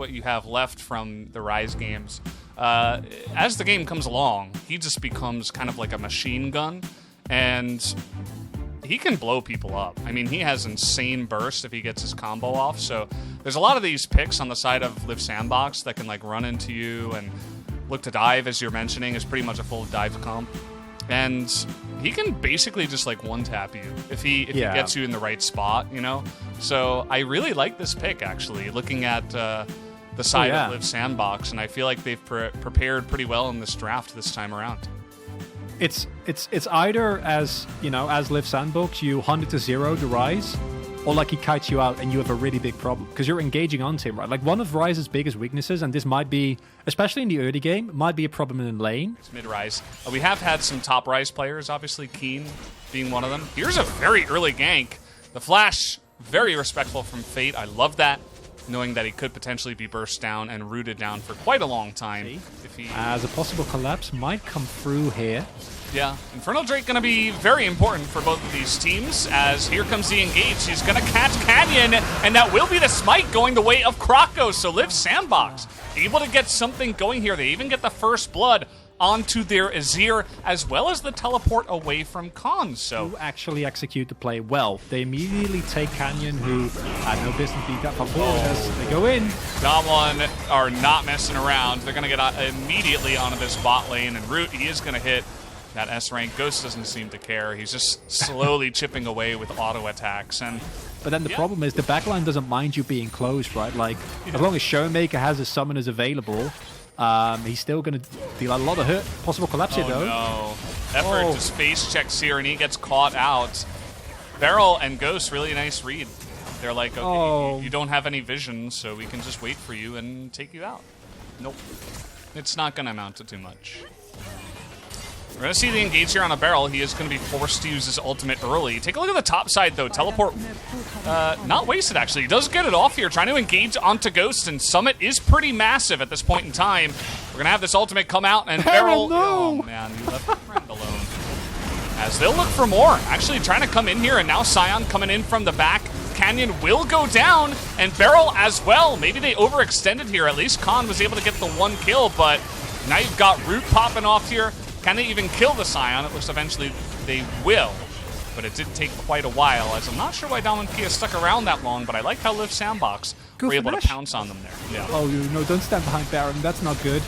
what you have left from the Rise games. As the game comes along, he just becomes kind of like a machine gun, and he can blow people up. I mean, he has insane burst if he gets his combo off, so there's a lot of these picks on the side of Live Sandbox that can like run into you, and look to dive, as you're mentioning, is pretty much a full dive comp. And he can basically just like one-tap you if he gets you in the right spot, you know? So I really like this pick, actually, looking at the side of Live Sandbox, and I feel like they've prepared pretty well in this draft this time around. It's either as Live Sandbox, you 100-0 the Rise, or like he kites you out and you have a really big problem because you're engaging onto him, right? Like one of Rise's biggest weaknesses, and this might be, especially in the early game, might be a problem in lane. It's mid-Rise. We have had some top Rise players, obviously Keen being one of them. Here's a very early gank. The flash, very respectful from Fate. I love that, knowing that he could potentially be burst down and rooted down for quite a long time. If he... As a possible collapse might come through here. Yeah, Infernal Drake going to be very important for both of these teams, as here comes the engage. He's going to catch Canyon, and that will be the smite going the way of Kroko. So Live Sandbox able to get something going here. They even get the first blood onto their Azir, as well as the teleport away from Khan. So who actually execute the play well. They immediately take Canyon, who had no business being that far forward as they go in. Damwon are not messing around. They're going to get immediately onto this bot lane, and Root, he is going to hit that S rank. Ghost doesn't seem to care. He's just slowly chipping away with auto attacks. But then the problem is the backline doesn't mind you being close, right? Like, as long as Showmaker has his summoners available, he's still going to deal a lot of hurt. Possible collapse here, though. No. Effort just face checks here, and he gets caught out. Beryl and Ghost, really nice read. They're like, okay, you don't have any vision, so we can just wait for you and take you out. Nope. It's not going to amount to too much. We're going to see the engage here on a Beryl. He is going to be forced to use his ultimate early. Take a look at the top side, though. Teleport, not wasted, actually. He does get it off here, trying to engage onto Ghost, and Summit is pretty massive at this point in time. We're going to have this ultimate come out, and Beryl... No. Oh, man, you left your friend alone. As they'll look for more. Actually trying to come in here, and now Sion coming in from the back. Canyon will go down, and Beryl as well. Maybe they overextended here. At least Khan was able to get the one kill, but now you've got Root popping off here. Can they even kill the Sion? It looks eventually they will, but it did take quite a while, as I'm not sure why Damwon Kia stuck around that long, but I like how Live Sandbox were able to pounce on them there. Yeah. Oh, no, don't stand behind Baron. That's not good.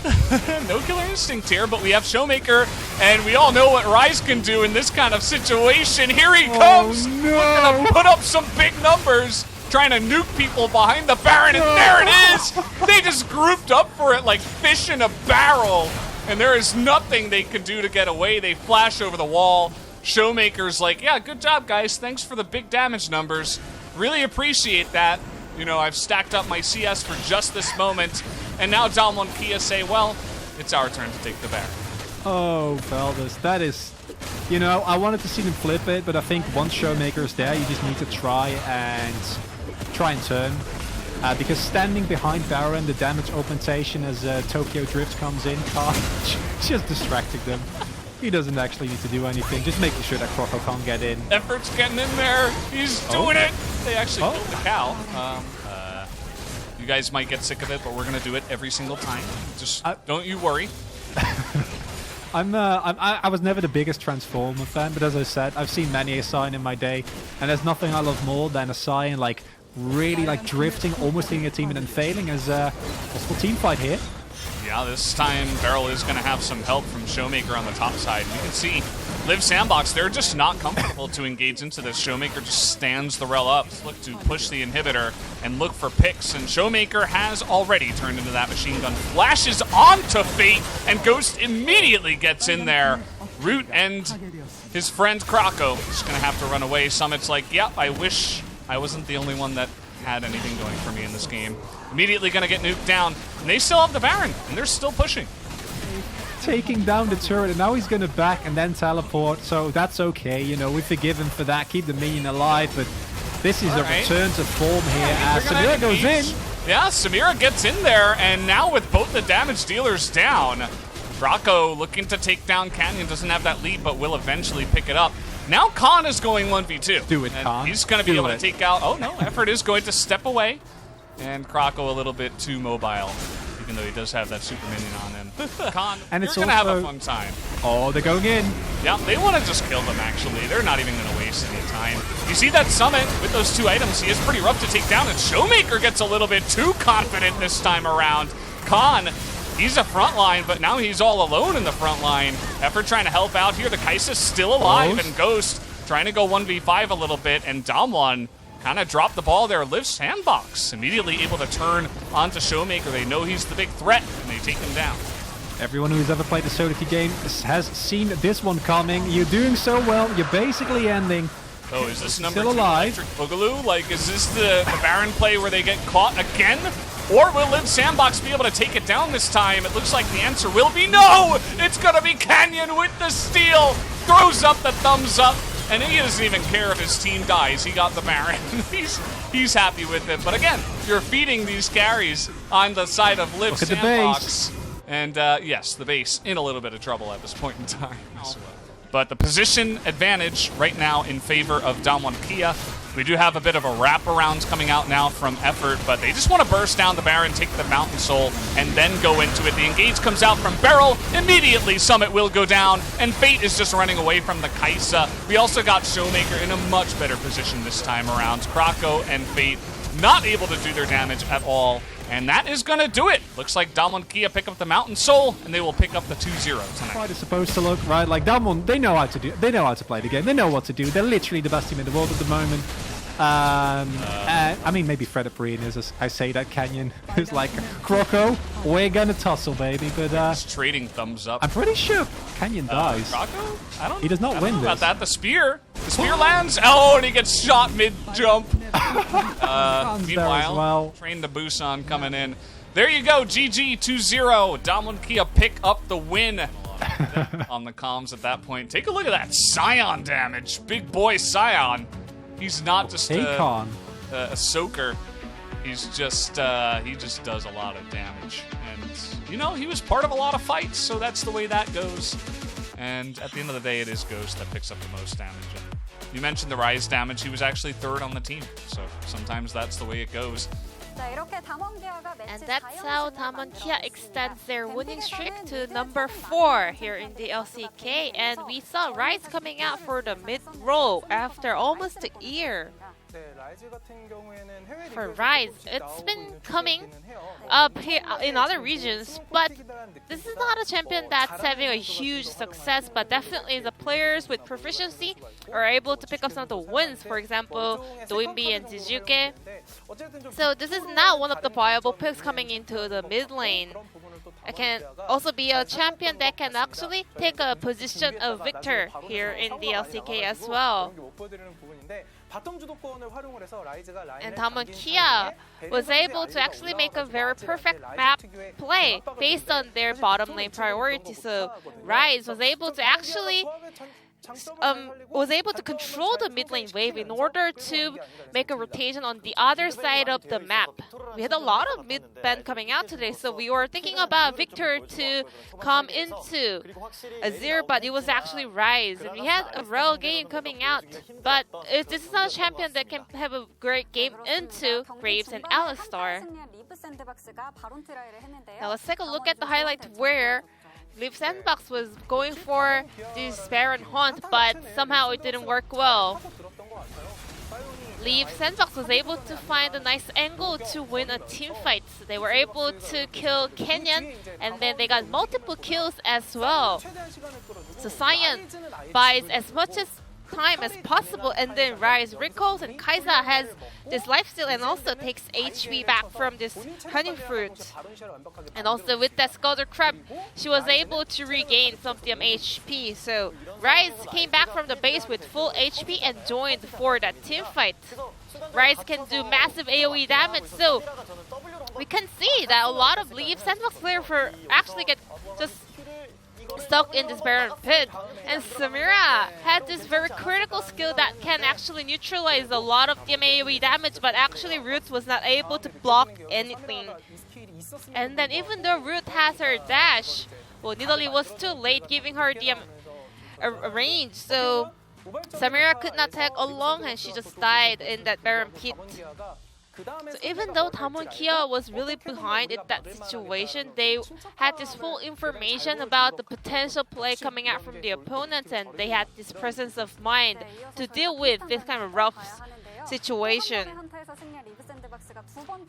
No killer instinct here, but we have Showmaker, and we all know what Rise can do in this kind of situation. Here he comes! No. Looking to put up some big numbers, trying to nuke people behind the Baron, and there it is! They just grouped up for it like fish in a barrel. And there is nothing they can do to get away. They flash over the wall. Showmaker's like, yeah, good job, guys. Thanks for the big damage numbers. Really appreciate that. You know, I've stacked up my CS for just this moment. And now Damwon Kia say, well, it's our turn to take the Baron. Oh, Valdez, that is... You know, I wanted to see them flip it, but I think once Showmaker is there, you just need to try and turn. Because standing behind Baron, the damage augmentation as Tokyo Drift comes in, just distracting them. He doesn't actually need to do anything, just making sure that Kroko can't get in. Effort's getting in there. He's doing it. They actually killed the cow. You guys might get sick of it, but we're going to do it every single time. Just don't you worry. I was never the biggest Transformer fan, but as I said, I've seen many a Sion in my day, and there's nothing I love more than a Sion like really like drifting, almost hitting a team and then failing as a possible team fight here. Yeah, this time Beryl is going to have some help from Showmaker on the top side. You can see Live Sandbox, they're just not comfortable to engage into this. Showmaker just stands the rel up, look to push the inhibitor and look for picks, and Showmaker has already turned into that machine gun. Flashes onto Fate, and Ghost immediately gets in there. Root and his friend Kroko is going to have to run away. Summit's like, yep, I wish I wasn't the only one that had anything going for me in this game. Immediately going to get nuked down. And they still have the Baron, and they're still pushing. Taking down the turret, and now he's going to back and then teleport, so that's okay. You know, we forgive him for that. Keep the minion alive, but this is a return to form here as Samira goes in. Yeah, Samira gets in there, and now with both the damage dealers down, Kroko looking to take down Canyon. Doesn't have that lead, but will eventually pick it up. Now Khan is going 1v2. Do it, and Khan. He's going to be able to take out... Oh, no. Effort is going to step away. And Krako a little bit too mobile, even though he does have that super minion on him. Khan, and you're going to have a fun time. Oh, they're going in. Yeah, they want to just kill them, actually. They're not even going to waste any time. You see that Summit with those 2 items, he is pretty rough to take down, and Showmaker gets a little bit too confident this time around. Khan, he's a front line, but now he's all alone in the front line. Effort trying to help out here. The Kai'Sa's still alive, and Ghost trying to go 1v5 a little bit, and Damwon kind of dropped the ball there. Lives Sandbox immediately able to turn onto Showmaker. They know he's the big threat, and they take him down. Everyone who's ever played the Sodaki game has seen this one coming. You're doing so well, you're basically ending. Oh, is this number still 2 alive? Electric Boogaloo? Like, is this the Baron play where they get caught again? Or will Liv Sandbox be able to take it down this time? It looks like the answer will be no! It's gonna be Canyon with the steal! Throws up the thumbs up, and he doesn't even care if his team dies. He got the Baron. he's happy with it. But again, you're feeding these carries on the side of Liv Sandbox. And yes, the base in a little bit of trouble at this point in time as well. But the position advantage right now in favor of Damwon Kia. We do have a bit of a wraparound coming out now from Effort, but they just want to burst down the Baron, take the Mountain Soul, and then go into it. The engage comes out from Beryl. Immediately, Summit will go down, and Fate is just running away from the Kai'Sa. We also got Showmaker in a much better position this time around. Krako and Fate not able to do their damage at all. And that is going to do it. Looks like Damwon Kia pick up the Mountain Soul, and they will pick up the 2-0 tonight. Right, it's supposed to look, right? Like Damwon, they know how to do. They know how to play the game. They know what to do. They're literally the best team in the world at the moment. I mean, maybe Fred Breen is. As I say that Canyon is like Kroko. We're gonna tussle, baby. But just trading thumbs up. I'm pretty sure Canyon dies. Kroko? I don't. He does not win know this. About that, the spear lands. Oh, and he gets shot mid jump. Meanwhile, Train to Busan coming in. There you go, GG 2-0. Damwon Kia pick up the win on the comms at that point. Take a look at that Scion damage. Big boy Scion. He's not just a soaker. He's just he just does a lot of damage. And you know, he was part of a lot of fights, so that's the way that goes. And at the end of the day, it is Ghost that picks up the most damage. And you mentioned the Rise damage. He was actually 3rd on the team, so sometimes that's the way it goes. And that's how Damwon Kia extends their winning streak to number 4 here in the LCK. And we saw Rise coming out for the mid-roll after almost a year. For Rise, it's been coming up here in other regions, but this is not a champion that's having a huge success, but definitely the players with proficiency are able to pick up some of the wins, for example, Doinbi and Jijuke. So this is not one of the viable picks coming into the mid lane. It can also be a champion that can actually take a position of Victor here in the LCK as well. And Damwon Kia was able to actually make a very perfect map play based on their bottom lane priority. So Rise was able to actually control the mid lane wave in order to make a rotation on the other side of the map. We had a lot of mid ban coming out today, so we were thinking about Victor to come into Azir, but it was actually Rise. And we had a Rel game coming out, but this is not a champion that can have a great game into Graves and Alistar. Now let's take a look at the highlight where Liv Sandbox was going for this Baron hunt, but somehow it didn't work well. Liv Sandbox was able to find a nice angle to win a team fight. So they were able to kill Canyon, and then they got multiple kills as well. So Scion buys as much time as possible, and then Rise recalls, and Kai'Sa has this lifesteal and also takes HP back from this honey fruit. And also with that Scalder Crab, she was able to regain some of the HP. So Rise came back from the base with full HP and joined for that team fight. Rise can do massive AoE damage, so we can see that a lot of Liv Sandbox players actually get just stuck in this Baron pit, and Samira had this very critical skill that can actually neutralize a lot of the AoE damage, but actually Root was not able to block anything. And then even though Root has her dash, well, Nidalee was too late giving her the range, so Samira could not tag along and she just died in that Baron pit. So even though Tamon Kia was really behind in that situation, they had this full information about the potential play coming out from the opponents, and they had this presence of mind to deal with this kind of rough situation.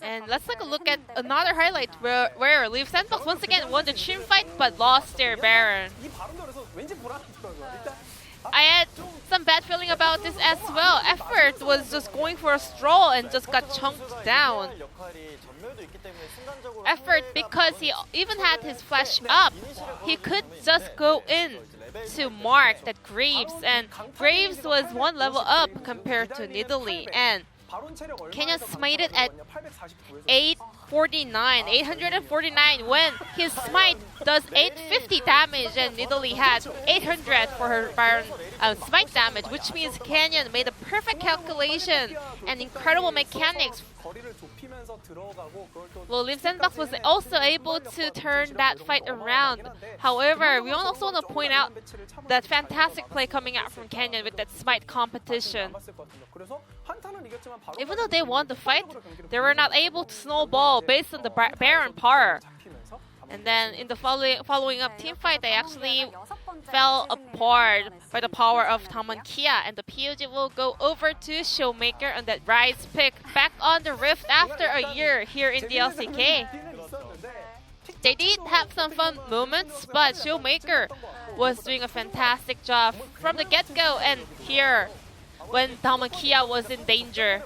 And let's take a look at another highlight where Leaf Sandbox once again won the team fight but lost their Baron. I had some bad feeling about this as well. Effort was just going for a stroll and just got chunked down. Effort, because he even had his flash up, he could just go in to mark that Graves, and Graves was one level up compared to Nidalee, and Kenyon smited at 849 when his smite does 850 damage and Nidalee had 800 for her Baron smite damage, which means Kenyon made a perfect calculation and incredible mechanics. Well, Leaf Sandbox was also able to turn that fight around. However, we also want to point out that fantastic play coming out from Kenyon with that smite competition. Even though they won the fight, they were not able to snowball based on the Baron power. And then in the following up team fight, they actually fell apart by the power of Tamon Kia, and the POG will go over to Showmaker on that Rise pick back on the Rift after a year here in the LCK. They did have some fun moments, but Showmaker was doing a fantastic job from the get-go, and here when Tamon Kia was in danger.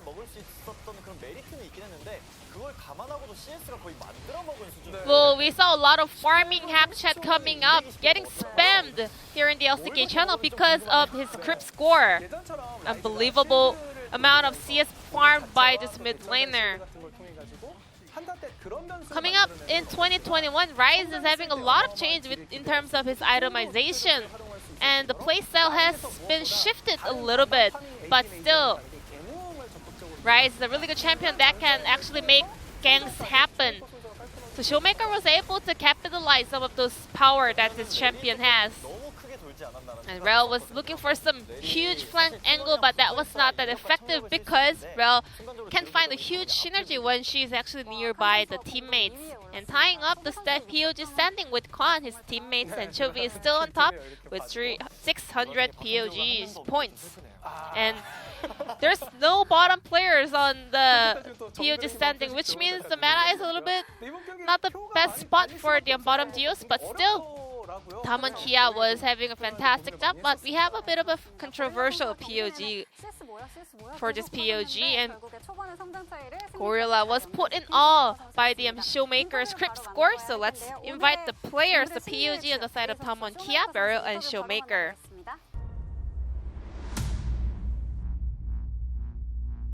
Well, we saw a lot of farming hack chat coming up, getting spammed here in the LCK channel because of his crypt score. Unbelievable amount of CS farmed by this mid laner. Coming up in 2021, Rise is having a lot of change in terms of his itemization, and the playstyle has been shifted a little bit, but still, Rise is a really good champion that can actually make ganks happen. So Showmaker was able to capitalize some of those power that this champion has. And Rel was looking for some huge flank angle, but that was not that effective because Rel can find a huge synergy when she's actually nearby the teammates. And tying up the POG standing with Kwan, his teammates, and Chovy is still on top with 600 POG points. And there's no bottom players on the POG standing, which means the meta is a little bit not the best spot for the bottom duos, but still, Tamon Kia was having a fantastic job, but we have a bit of a controversial POG for this POG, and Gorilla was put in awe by the Showmaker's crypt score, so let's invite the players, the POG on the side of Tamon Kia, Beryl, and Showmaker.